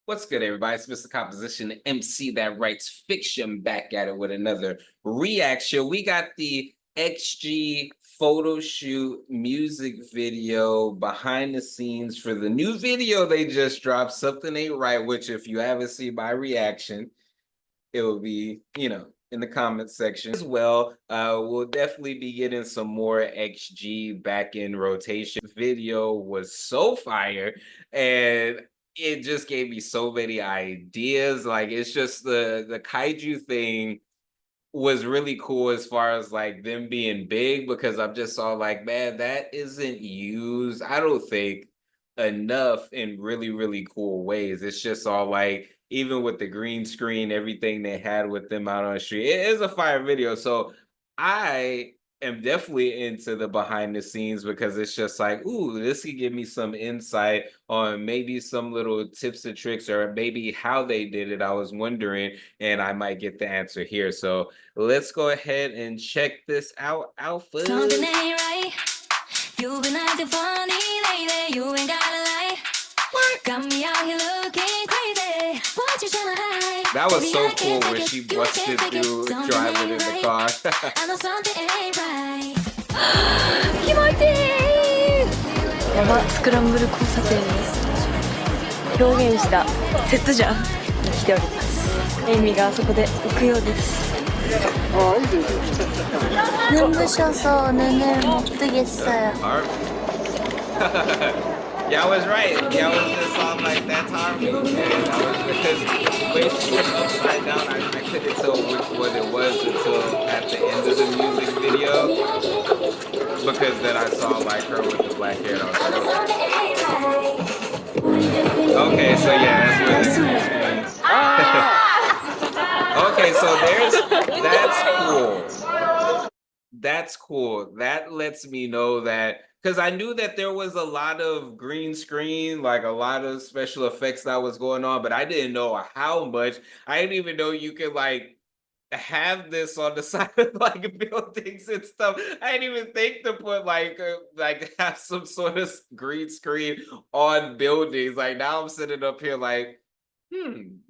What's good, everybody? It's Mr. Composition MC that writes fiction back at it with another reaction. We got the XG photo shoot music video behind the scenes for the new video they just dropped, Something Ain't Right, which if you haven't seen my reaction, it will be, in the comments section as well. We'll definitely be getting some more XG back in rotation. Video was so fire, and it just gave me so many ideas. Like it's just the kaiju thing was really cool as far as like them being big, because I'm just all like, man, that isn't used, I don't think, enough in really, really cool ways. It's just all like, even with the green screen, everything they had with them out on the street, it is a fire video. So I am definitely into the behind the scenes because it's just like, ooh, this could give me some insight on maybe some little tips and tricks or maybe how they did it. I was wondering, and I might get the answer here. So let's go ahead and check this out, Alpha. Something ain't right. You've been acting funny lately. You ain't got a lie. Got me out here looking crazy. What you trying to hide? That was so cool when she busted through driving in the car. I know something ain't right. 気持ちいい。やば、スクランブル交差点を表現したセットじゃん。来ております。エイミがあそこで浮くようです。 눈부셔서 눈을 못 뜨겠어요. Y'all was right. Y'all was just all like, that's Harvey. And I was, because when she was upside down, I couldn't tell which one it was until at the end of the music video. Because then I saw like her with the black hair and I was like, okay, so yeah, that's what it is. Okay, so that's cool. That's cool. That lets me know that, because I knew that there was a lot of green screen, like a lot of special effects that was going on, but I didn't know how much. I didn't even know you could like have this on the side of like buildings and stuff. I didn't even think to put like have some sort of green screen on buildings. Like now I'm sitting up here like,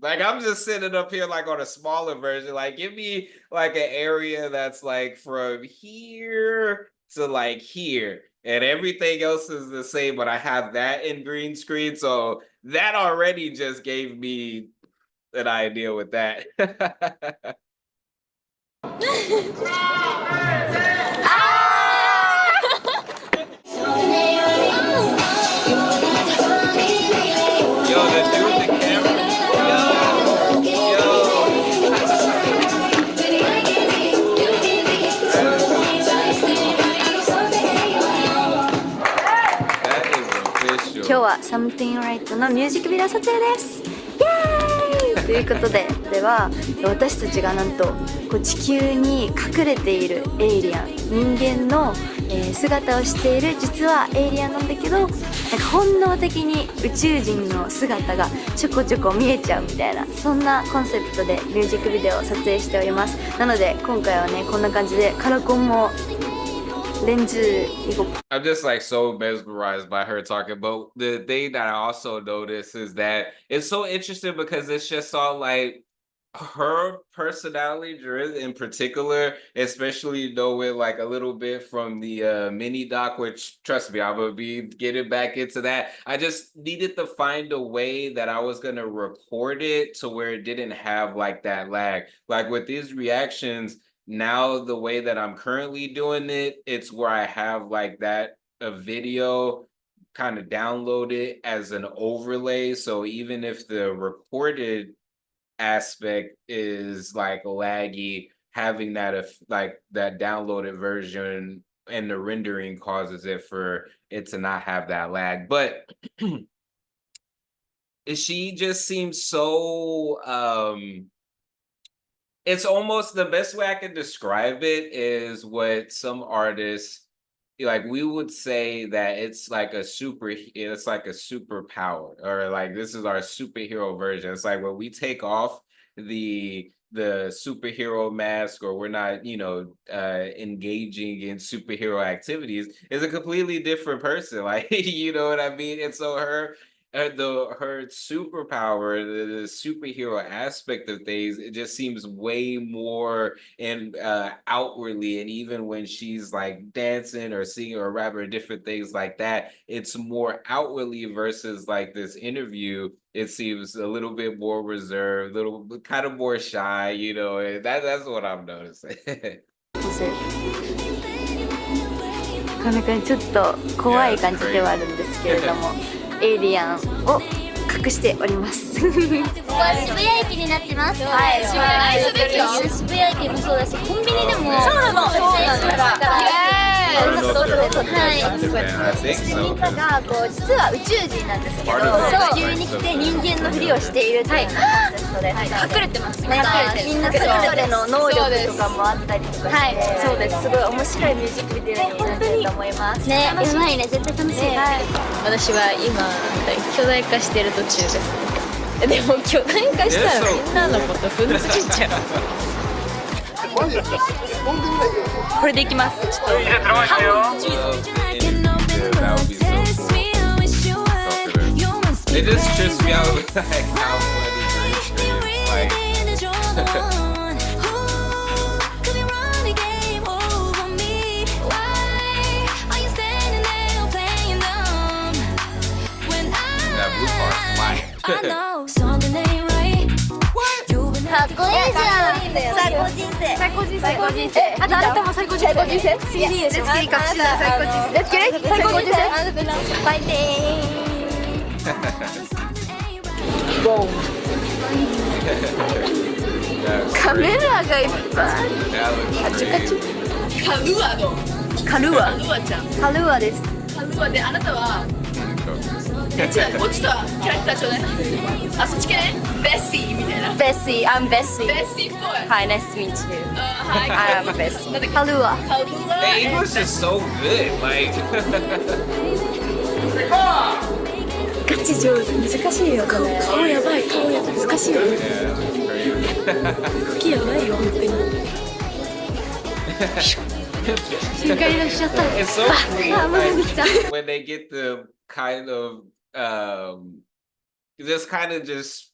like I'm just sitting up here like on a smaller version. Like give me like an area that's like from here to like here, and everything else is the same, but I have that in green screen. So that already just gave me an idea with that. Yo, the dude with the camera.今日は Something Right のミュージックビデオ撮影です。イエーイということで、これは私たちがなんとこう地球に隠れているエイリアン、人間の、姿をしている実はエイリアンなんだけど、なんか本能的に宇宙人の姿がちょこちょこ見えちゃうみたいな、そんなコンセプトでミュージックビデオを撮影しております。なので今回はね、こんな感じでカラコンもレンズにこう I'm just like so mesmerized by her talking. But the thing that I also notice is that it's so interesting because it's just all like her personality in particular, especially knowing like a little bit from the mini doc, which trust me, I'm gonna be getting back into that. I just needed to find a way that I was gonna record it to where it didn't have like that lag. Like with these reactions, now the way that I'm currently doing it, it's where I have like that a video kind of downloaded as an overlay. So even if the recorded aspect is like laggy, having that like that downloaded version and the rendering causes it for it to not have that lag. But she just seems so it's almost the best way I can describe it is what some artists like we would say that it's like it's like a superpower, or like this is our superhero version. It's like when we take off the superhero mask, or we're not, engaging in superhero activities, is a completely different person. Like, you know what I mean? And so her her superpower, the superhero aspect of things, it just seems way more and outwardly, and even when she's like dancing or singing or rapping or different things like that, it's more outwardly versus like this interview. It seems a little bit more reserved, little kind of more shy, you know, and that's what I'm noticing. なかなかちょっと怖い感じではあるんですけれども、エイリアンを隠しております。ここは渋谷駅になってます。はい、渋谷駅もそうだし、コンビニでもそうなの。みんながこう実は宇宙人なんですけど、地球に来て人間のふりをしているというコンセプトで、隠れてますね。みんなそれぞれの能力とかもあったりとかして、そうです。すごい面白いミュージックビデオになってると思います。ね、やばいね、絶対楽しい。私は今巨大化してる途中です。でも巨大化したらみんなのこと踏んづけちゃう。これでいきます。ちょっとIt just trips me out like how funny Greece is. Like that blue part's flying. かっこいいじゃん。最高人生。最高人生。最高人生。あとあなたも最高人生。最高人生。CD でしょ。最高人生。最高人生。ファイティーン。カメラがいっぱい。カチカチ。カルアの。カルア。カルアちゃん。カルアです。カルアであなたは。違う、もうちょっとキャラクターちょうだい。あ、そっち系ね。ベッシーみたいな。ベッシー、I'm ベッシー。ベッシーっぽい。はい、nice to meet you. はい、I'm ベッシー。カルア。The English is so good. Like. ガチ上手。難しいよこれ。顔やばい。顔やばい。難しいよ。茎やばいよ本当に。瞬間移動しちゃった。It's so cool. Like, when they get the kind of just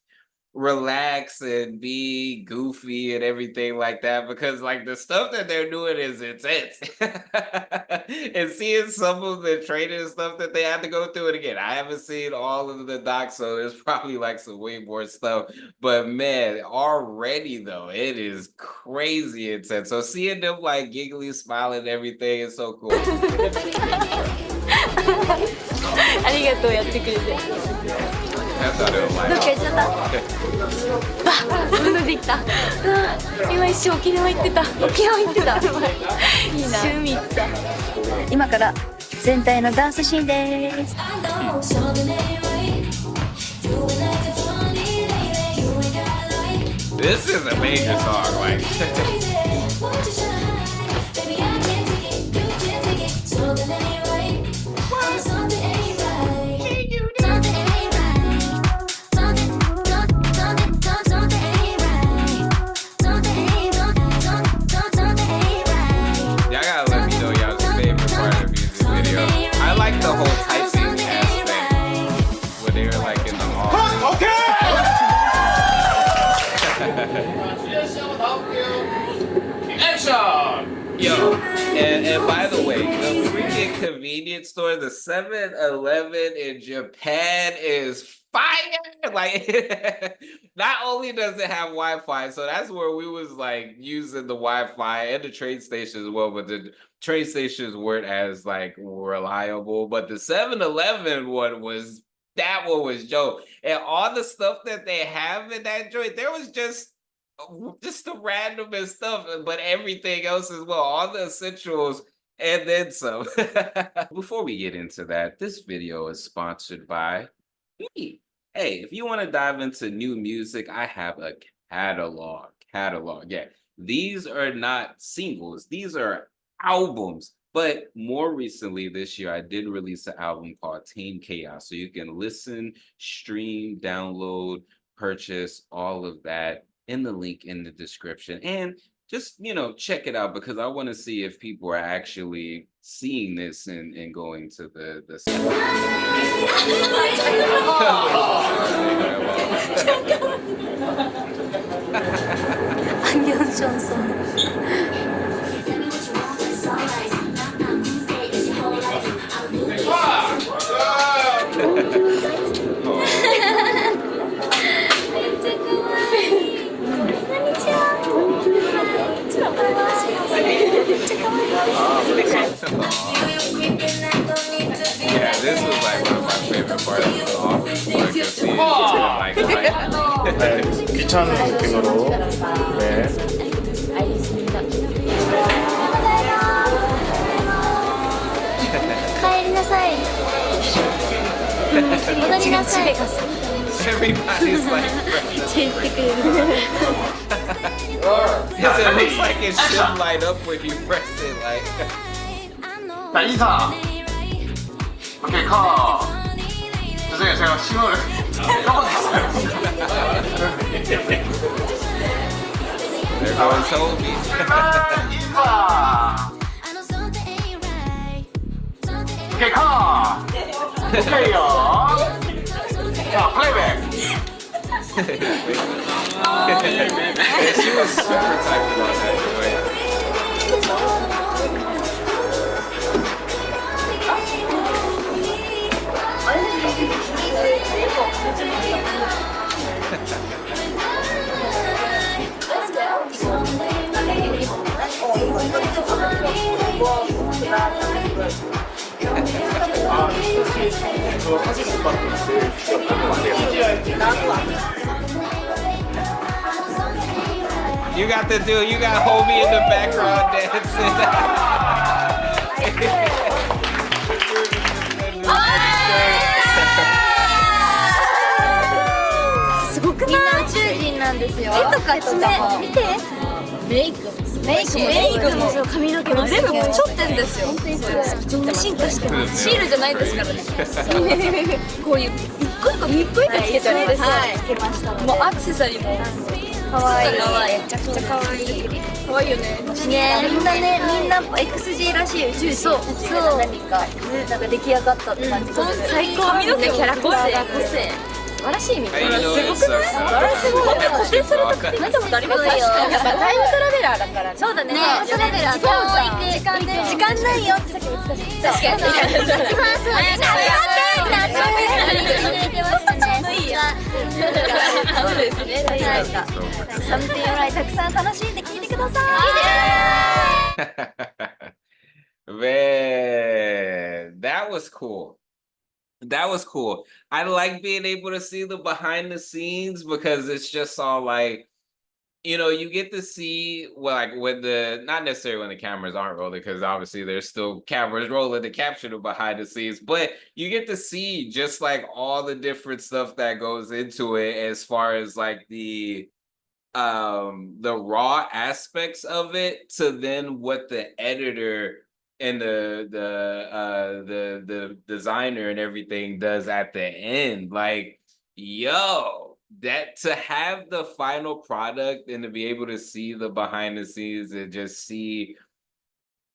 relax and be goofy and everything like that, because like the stuff that they're doing is intense. And seeing some of the training stuff that they had to go through, and again, I haven't seen all of the docs, so there's probably like some way more stuff, but man, already though, it is crazy intense. So seeing them like giggly, smiling and everything is so cool. ありがとうやってくれて。That's how they were どっ like. か行っちゃった。運動できた。今一瞬沖縄行ってた。沖縄行ってた。いいな。趣味行った。今から全体のダンスシーンです。This is a major song, like. Y'all gotta let me know y'all's favorite part of the music video. I like the whole typing aspect when they were like in the hall. Action! Yo, and by the way, the freaking convenience store, the 7-Eleven in Japan is fire! Like, not only does it have Wi-Fi, so that's where we was like using the Wi-Fi and the train station as well, but the train stations weren't as like reliable. But the 7-Eleven one was, that one was Joe. And all the stuff that they have in that joint, there was just the randomest stuff, but everything else as well, all the essentials and then some. Before we get into that, this video is sponsored by me. Hey, if you want to dive into new music, I have a catalog. Yeah, these are not singles, these are albums. But more recently this year, I did release an album called Tame Chaos, so you can listen, stream, download, purchase all of that in the link in the description. And just check it out because I want to see if people are actually seeing this and going to the site. 안경 션son. Yeah, this was like one of my favorite parts of the office. Like, to see it, 네, 귀찮은 느낌으로. 네. 알겠습니다. 帰りなさい。戻りなさい。 everybody's like, 言ってくれる。 because it looks like it should light up when you press it. Like, 자, 인사. 오케이, 컷. 죄송해요, 제가 신호를 까먹었어요. there goes Toby. 인사. 오케이, 컷. 오케이요. 자, 플레이백. Yeah, she was super typed about that. You got Hobie in the background dancing. すごくない？みんな宇宙人なんですよ。絵とか爪見て。メイクもそう髪の毛も全部ちょってんですよ。みんな進化してます。シールじゃないですからね。こういう一個一個ミップイつけてあるんです。つけました。もうアクセサリーも可愛い。めちゃくちゃ可愛い。可愛いよね。ねみんな XG らしい宇宙人。そう何かなんか出来上がったって感じ。最高髪の毛もキャラクターが個性。素晴らしいみたいな。すごくない？すごい。固定されたって見たことありますよ。やっぱタイムトラベラーだから。そうだね。タイムトラベラー。時間ないよってさっき言ってたし。確かに。そうですね。大丈夫か。Something Right たくさん楽しんで聞いてください。Man, that was cool. That was cool. I like being able to see the behind the scenes because it's just all like, you get to see like when not necessarily when the cameras aren't rolling, because obviously there's still cameras rolling to capture the behind the scenes, but you get to see just like all the different stuff that goes into it as far as like the raw aspects of it to then what the editor and the designer and everything does at the end. Like, yo, that to have the final product and to be able to see the behind the scenes and just see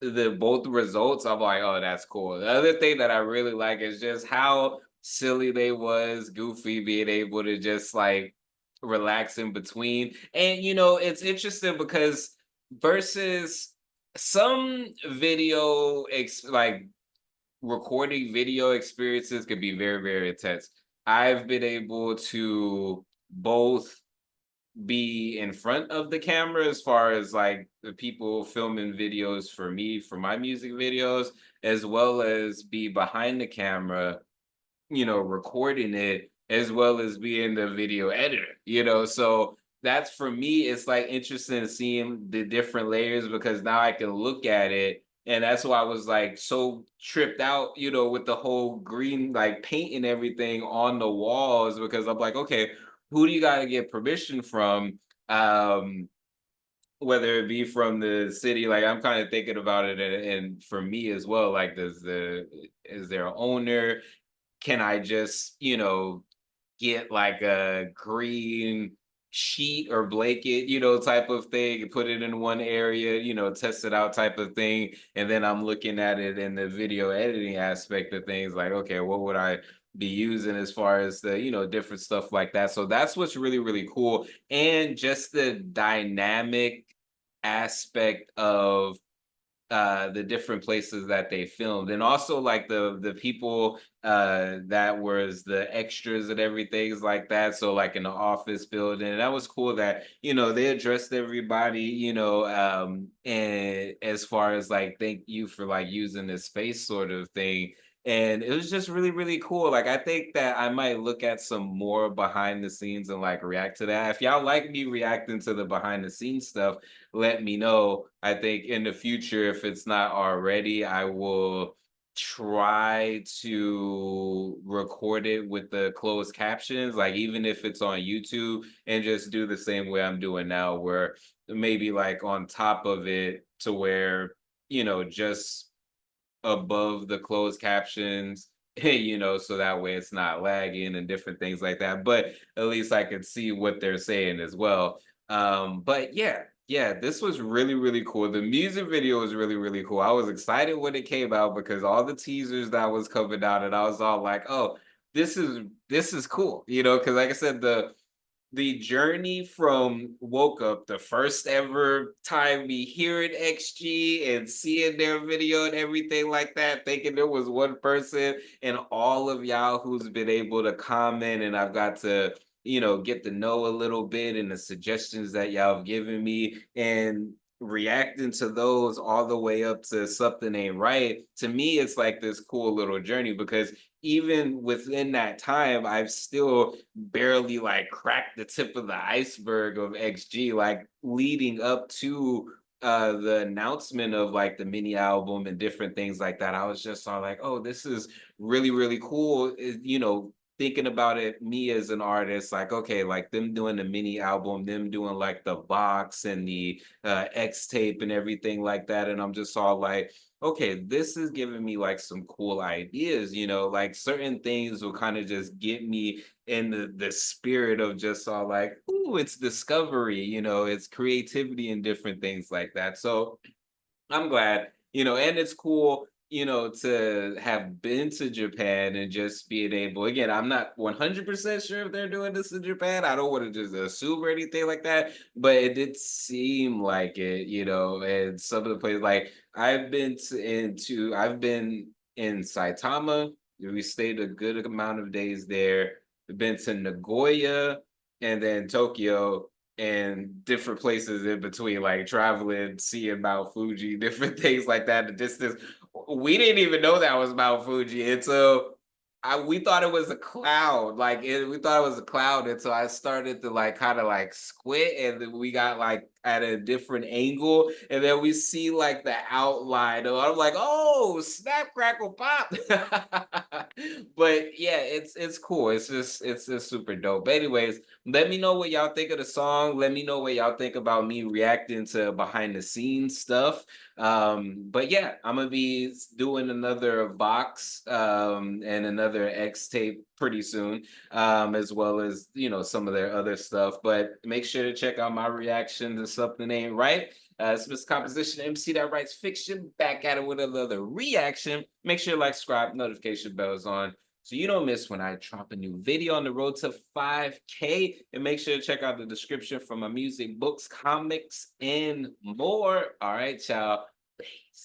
both results, I'm like, oh, that's cool. The other thing that I really like is just how silly they was, Goofy being able to just like relax in between. And it's interesting because versus some like recording video experiences could be very, very intense. I've been able to both be in front of the camera as far as like the people filming videos for me for my music videos, as well as be behind the camera, recording it, as well as being the video editor, so that's for me, it's like interesting seeing the different layers because now I can look at it. And that's why I was like so tripped out, with the whole green like paint and everything on the walls, because I'm like, okay, who do you gotta get permission from? Whether it be from the city, like I'm kind of thinking about it, and for me as well, like is there an owner? Can I just, get like a green sheet or blanket, type of thing, put it in one area, test it out type of thing. And then I'm looking at it in the video editing aspect of things like, okay, what would I be using as far as the, different stuff like that. So that's what's really, really cool. And just the dynamic aspect of the different places that they filmed, and also like the people that was the extras and everything like that. So like in the office building, and that was cool that they addressed everybody, and as far as like thank you for like using this space sort of thing. And it was just really, really cool. Like, I think that I might look at some more behind the scenes and like react to that. If y'all like me reacting to the behind the scenes stuff, let me know. I think in the future, if it's not already, I will try to record it with the closed captions, like even if it's on YouTube, and just do the same way I'm doing now, where maybe like on top of it to where, just above the closed captions, so that way it's not lagging and different things like that. But at least I could see what they're saying as well. But yeah, this was really, really cool. The music video was really, really cool. I was excited when it came out because all the teasers that was coming out, and I was all like, oh, this is cool, because like I said, the journey from woke up the first ever time me hearing XG and seeing their video and everything like that, thinking there was one person, and all of y'all who's been able to comment, and I've got to get to know a little bit, and the suggestions that y'all have given me, and reacting to those all the way up to something ain't right. To me, it's like this cool little journey, because even within that time, I've still barely like cracked the tip of the iceberg of XG, like leading up to the announcement of like the mini album and different things like that. I was just all like, oh, this is really, really cool. Thinking about it, me as an artist, like, okay, like them doing the mini album, them doing like the box and the X tape and everything like that. And I'm just all like, okay, this is giving me like some cool ideas, like certain things will kind of just get me in the spirit of just all like, ooh, it's discovery, it's creativity and different things like that. So I'm glad, and it's cool, to have been to Japan and just being able, again, I'm not 100% sure if they're doing this in Japan. I don't want to just assume or anything like that, but it did seem like it, and some of the places, like I've been in Saitama. We stayed a good amount of days there. We've been to Nagoya and then Tokyo, and different places in between, like traveling, seeing Mount Fuji, different things like that. The distance, we didn't even know that was Mount Fuji until we thought it was a cloud. We thought it was a cloud until I started to like kind of like squint, and then we got like at a different angle, and then we see like the outline. I'm like, oh, snap, crackle, pop. But yeah, it's cool. It's just super dope. But anyways, let me know what y'all think of the song. Let me know what y'all think about me reacting to behind the scenes stuff. But yeah, I'm gonna be doing another box and another X tape pretty soon, as well as some of their other stuff. But make sure to check out my reaction to Something Ain't Right. It's Mr. Composition MC that writes fiction, back at it with another reaction. Make sure to like, subscribe, notification bells on, so you don't miss when I drop a new video on the road to 5K. And make sure to check out the description for my music, books, comics, and more. All right, y'all. Peace.